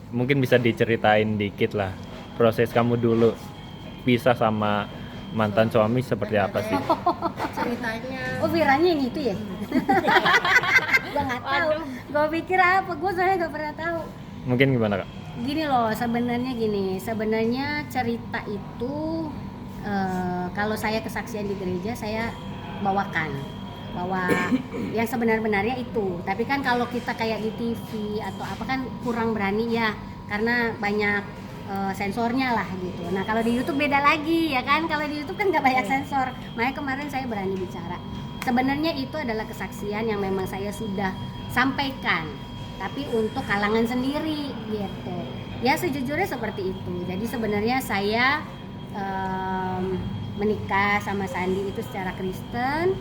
mungkin bisa diceritain dikit lah proses kamu dulu pisah sama mantan suami seperti apa sih? Ceritanya. Oh, Viranya yang itu ya? Gue nggak tahu. Gue pikir apa? Gue soalnya nggak pernah tahu. Mungkin gimana kak? Gini loh, sebenarnya cerita itu kalau saya kesaksian di gereja saya bawakan bahwa yang sebenar-benarnya itu. Tapi kan kalau kita kayak di TV atau apa kan kurang berani ya, karena banyak sensornya lah gitu. Nah kalau di YouTube beda lagi ya kan, kalau di YouTube kan nggak banyak sensor. Makanya kemarin saya berani bicara. Sebenarnya itu adalah kesaksian yang memang saya sudah sampaikan, tapi untuk kalangan sendiri gitu. Ya sejujurnya seperti itu. Jadi sebenarnya saya menikah sama Sandi itu secara Kristen,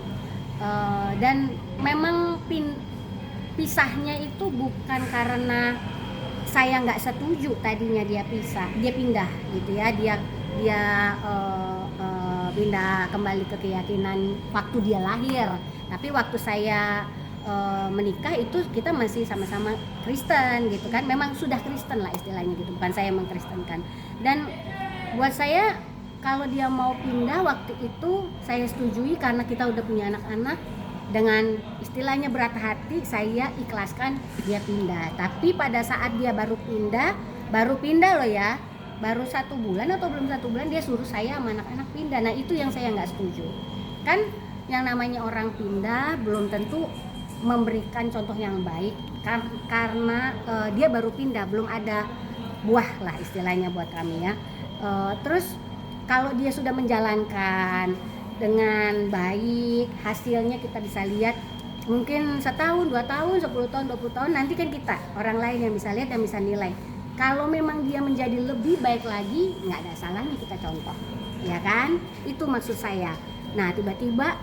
dan memang pisahnya itu bukan karena saya nggak setuju tadinya dia pindah gitu ya, dia pindah kembali ke keyakinan waktu dia lahir, tapi waktu saya menikah itu kita masih sama-sama Kristen gitu kan, memang sudah Kristen lah istilahnya gitu, bukan saya mengkristenkan. Dan buat saya kalau dia mau pindah waktu itu saya setujui karena kita udah punya anak-anak. Dengan istilahnya berat hati saya ikhlaskan dia pindah. Tapi pada saat dia baru pindah loh ya, baru 1 bulan atau belum 1 bulan dia suruh saya sama anak-anak pindah. Nah itu yang saya nggak setuju. Kan yang namanya orang pindah belum tentu memberikan contoh yang baik karena dia baru pindah, belum ada buah lah istilahnya buat kami ya. Terus kalau dia sudah menjalankan dengan baik, hasilnya kita bisa lihat mungkin 1 tahun, 2 tahun, 10 tahun, 20 tahun, nanti kan kita orang lain yang bisa lihat dan bisa nilai. Kalau memang dia menjadi lebih baik lagi, nggak ada salahnya kita contoh, ya kan? Itu maksud saya. Nah tiba-tiba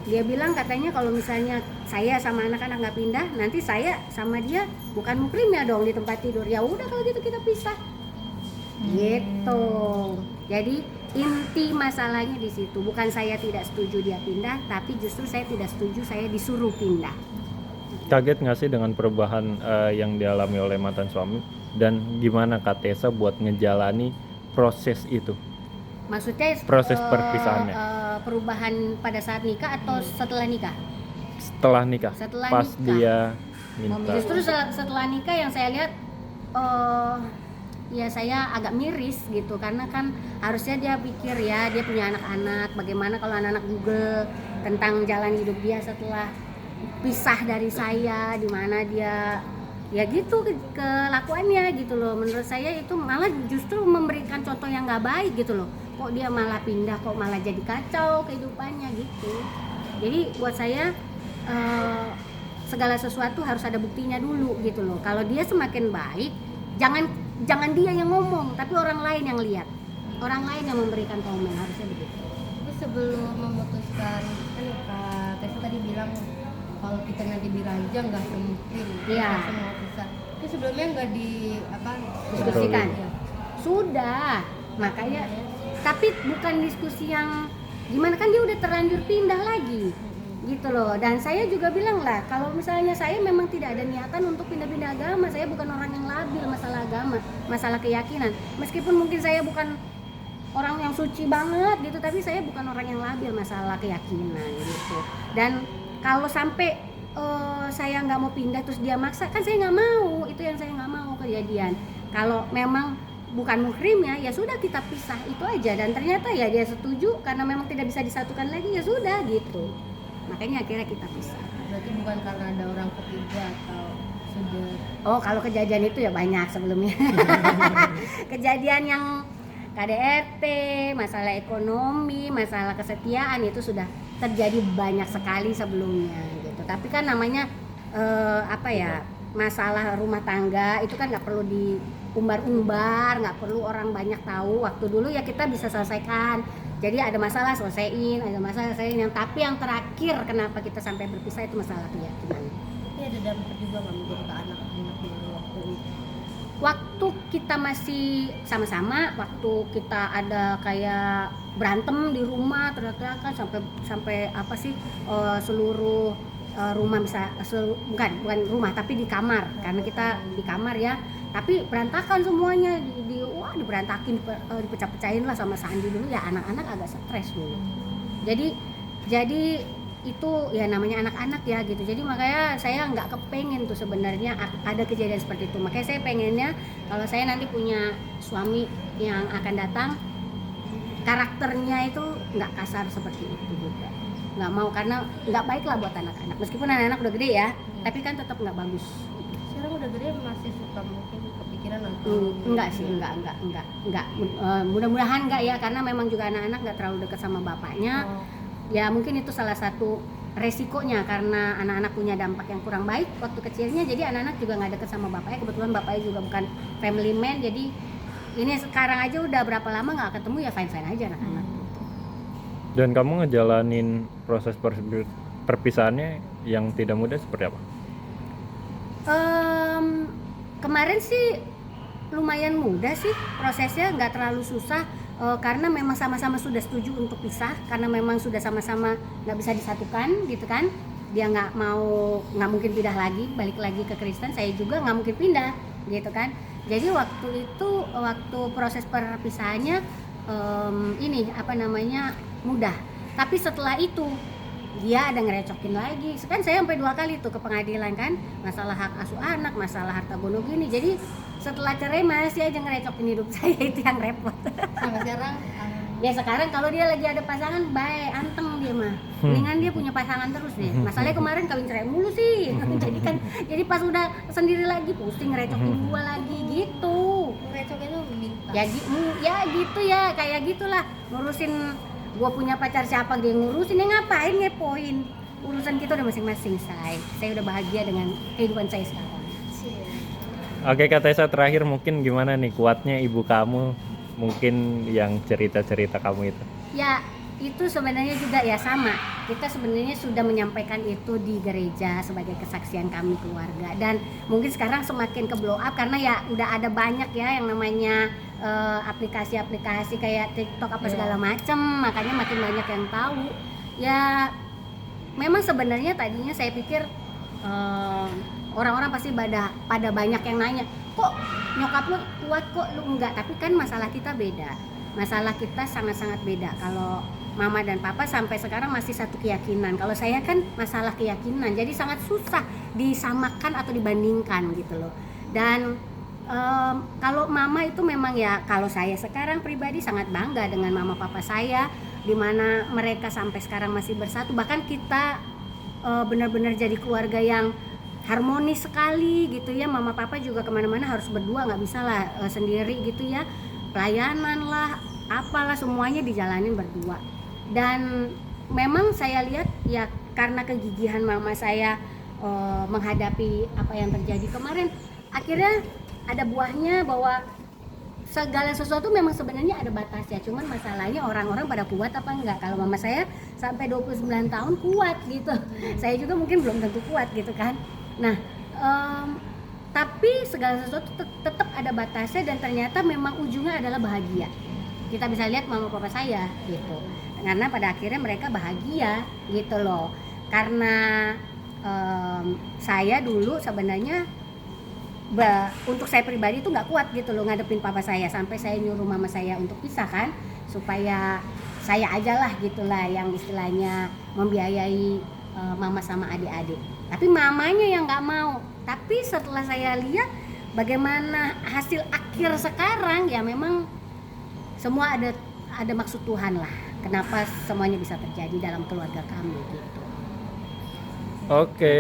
dia bilang katanya kalau misalnya saya sama anak-anak nggak pindah, nanti saya sama dia bukan mukrimnya dong di tempat tidur. Ya udah kalau gitu kita pisah. Gitu. Jadi inti masalahnya di situ, bukan saya tidak setuju dia pindah, tapi justru saya tidak setuju saya disuruh pindah. Kaget nggak sih dengan perubahan yang dialami oleh mantan suami, dan gimana Kak Tessa buat ngejalani proses itu? Maksudnya Proses perpisahannya. Perubahan pada saat nikah atau setelah nikah? Setelah nikah, Setelah pas nikah. dia minta. Justru setelah nikah yang saya lihat ya saya agak miris gitu, karena kan harusnya dia pikir ya dia punya anak-anak, bagaimana kalau anak-anak Google tentang jalan hidup dia setelah pisah dari saya, di mana dia ya gitu kelakuannya gitu loh. Menurut saya itu malah justru memberikan contoh yang nggak baik gitu loh. Kok dia malah pindah, kok malah jadi kacau kehidupannya gitu. Jadi buat saya segala sesuatu harus ada buktinya dulu gitu loh. Kalau dia semakin baik, jangan dia yang ngomong, tapi orang lain yang lihat, orang lain yang memberikan komen, harusnya begitu. Tapi sebelum memutuskan, kan Kak Tessa tadi bilang kalau kita nanti diranjang nggak mungkin, Iya. semua pisah. Itu sebelumnya nggak Diskusikan. Ya. Sudah, makanya. Tapi bukan diskusi yang gimana, kan dia udah terlanjur pindah lagi gitu loh. Dan saya juga bilang lah, kalau misalnya saya memang tidak ada niatan untuk pindah-pindah agama, saya bukan orang yang labil masalah agama, masalah keyakinan. Meskipun mungkin saya bukan orang yang suci banget gitu, tapi saya bukan orang yang labil masalah keyakinan gitu. Dan kalau sampai saya nggak mau pindah terus dia maksa, kan saya nggak mau, itu yang saya nggak mau kejadian. Kalau memang bukan muhrimnya, ya sudah kita pisah, itu aja. Dan ternyata ya dia setuju karena memang tidak bisa disatukan lagi, ya sudah gitu. Makanya akhirnya kita pisah. Berarti bukan karena ada orang ketiga atau sudah. Oh, kalau kejadian itu ya banyak sebelumnya. Kejadian yang KDRT, masalah ekonomi, masalah kesetiaan itu sudah terjadi banyak sekali sebelumnya gitu. Tapi kan namanya masalah rumah tangga itu kan nggak perlu diumbar-umbar, nggak perlu orang banyak tahu. Waktu dulu ya kita bisa selesaikan. Jadi ada masalah selesaiin, yang tapi yang terakhir kenapa kita sampai berpisah itu masalah keyakinan. Tapi ada dampak juga nggak mungkin ke anak-anak dulu waktu itu. Waktu kita masih sama-sama, waktu kita ada kayak berantem di rumah, teriak-teriakan sampai apa sih, seluruh rumah bisa bukan rumah tapi di kamar, karena kita di kamar ya, tapi berantakan semuanya wah diberantakin, dipecah-pecahin lah sama Sandi dulu ya. Anak-anak agak stres dulu. Jadi itu ya namanya anak-anak ya gitu. Jadi makanya saya nggak kepengen tuh sebenarnya ada kejadian seperti itu. Makanya saya pengennya kalau saya nanti punya suami yang akan datang, karakternya itu nggak kasar seperti itu juga. Nggak mau, karena nggak baik lah buat anak-anak. Meskipun anak-anak udah gede ya, tapi kan tetap nggak bagus. Sekarang udah gede masih suka mungkin kepikiran atau Enggak sih, enggak. Mudah-mudahan enggak ya, karena memang juga anak-anak nggak terlalu dekat sama bapaknya. Oh. Ya mungkin itu salah satu resikonya, karena anak-anak punya dampak yang kurang baik waktu kecilnya. Jadi anak-anak juga nggak dekat sama bapaknya. Kebetulan bapaknya juga bukan family man, jadi ini sekarang aja udah berapa lama nggak ketemu ya fine-fine aja anak-anak. Dan kamu ngejalanin proses perpisahannya yang tidak mudah seperti apa? Kemarin sih lumayan mudah sih prosesnya, nggak terlalu susah. Karena memang sama-sama sudah setuju untuk pisah, karena memang sudah sama-sama nggak bisa disatukan gitu kan. Dia nggak mungkin pindah lagi, balik lagi ke Kristen, saya juga nggak mungkin pindah gitu kan. Jadi waktu proses perpisahannya mudah. Tapi setelah itu dia ada ngerecokin lagi. Kan saya sampai 2 kali tuh ke pengadilan kan, masalah hak asuh anak, masalah harta gono gini. Jadi setelah cerai masih aja ngerecokin hidup saya, itu yang repot. Sampai sekarang Ya sekarang kalau dia lagi ada pasangan, baik, anteng dia mah. Mendingan dia punya pasangan terus deh. Masalahnya kemarin kawin cerai mulu sih. Jadi pas udah sendiri lagi pusing ngerecokin gua lagi gitu. recoknya tuh minta. Ya gitu ya, kayak gitulah. Ngurusin gua punya pacar siapa dia ngurusin, ya ngapain ngepoin. Urusan kita udah masing-masing, say. Saya udah bahagia dengan kehidupan saya sekarang. Oke Kak Tessa, terakhir mungkin gimana nih kuatnya ibu kamu mungkin yang cerita-cerita kamu itu? Ya itu sebenarnya juga ya sama, kita sebenarnya sudah menyampaikan itu di gereja sebagai kesaksian kami keluarga, dan mungkin sekarang semakin ke blow up karena ya udah ada banyak ya yang namanya aplikasi-aplikasi kayak TikTok apa segala macem, makanya makin banyak yang tahu. Ya memang sebenarnya tadinya saya pikir orang-orang pasti pada banyak yang nanya, kok nyokap lu kuat, kok lu enggak, tapi kan masalah kita beda. Masalah kita sangat-sangat beda. Kalau mama dan papa sampai sekarang masih satu keyakinan. Kalau saya kan masalah keyakinan, jadi sangat susah disamakan atau dibandingkan gitu loh. Dan kalau mama itu memang ya, kalau saya sekarang pribadi sangat bangga dengan mama papa saya, dimana mereka sampai sekarang masih bersatu. Bahkan kita benar-benar jadi keluarga yang harmonis sekali gitu ya. Mama papa juga kemana-mana harus berdua, nggak bisa lah sendiri gitu ya. Pelayanan lah, apalah semuanya dijalanin berdua. Dan memang saya lihat ya karena kegigihan mama saya menghadapi apa yang terjadi kemarin, akhirnya ada buahnya bahwa segala sesuatu memang sebenarnya ada batasnya. Cuman masalahnya orang-orang pada kuat apa enggak. Kalau mama saya sampai 29 tahun kuat gitu, saya juga mungkin belum tentu kuat gitu kan. Nah tapi segala sesuatu tetap ada batasnya, dan ternyata memang ujungnya adalah bahagia. Kita bisa lihat mama papa saya gitu, karena pada akhirnya mereka bahagia gitu loh. Karena saya dulu sebenarnya untuk saya pribadi itu nggak kuat gitu loh ngadepin papa saya, sampai saya nyuruh mama saya untuk pisah kan, supaya saya aja lah gitulah yang istilahnya membiayai mama sama adik-adik. Tapi mamanya yang nggak mau. Tapi setelah saya lihat bagaimana hasil akhir sekarang, ya memang semua ada maksud Tuhan lah. Kenapa semuanya bisa terjadi dalam keluarga kami gitu. Oke.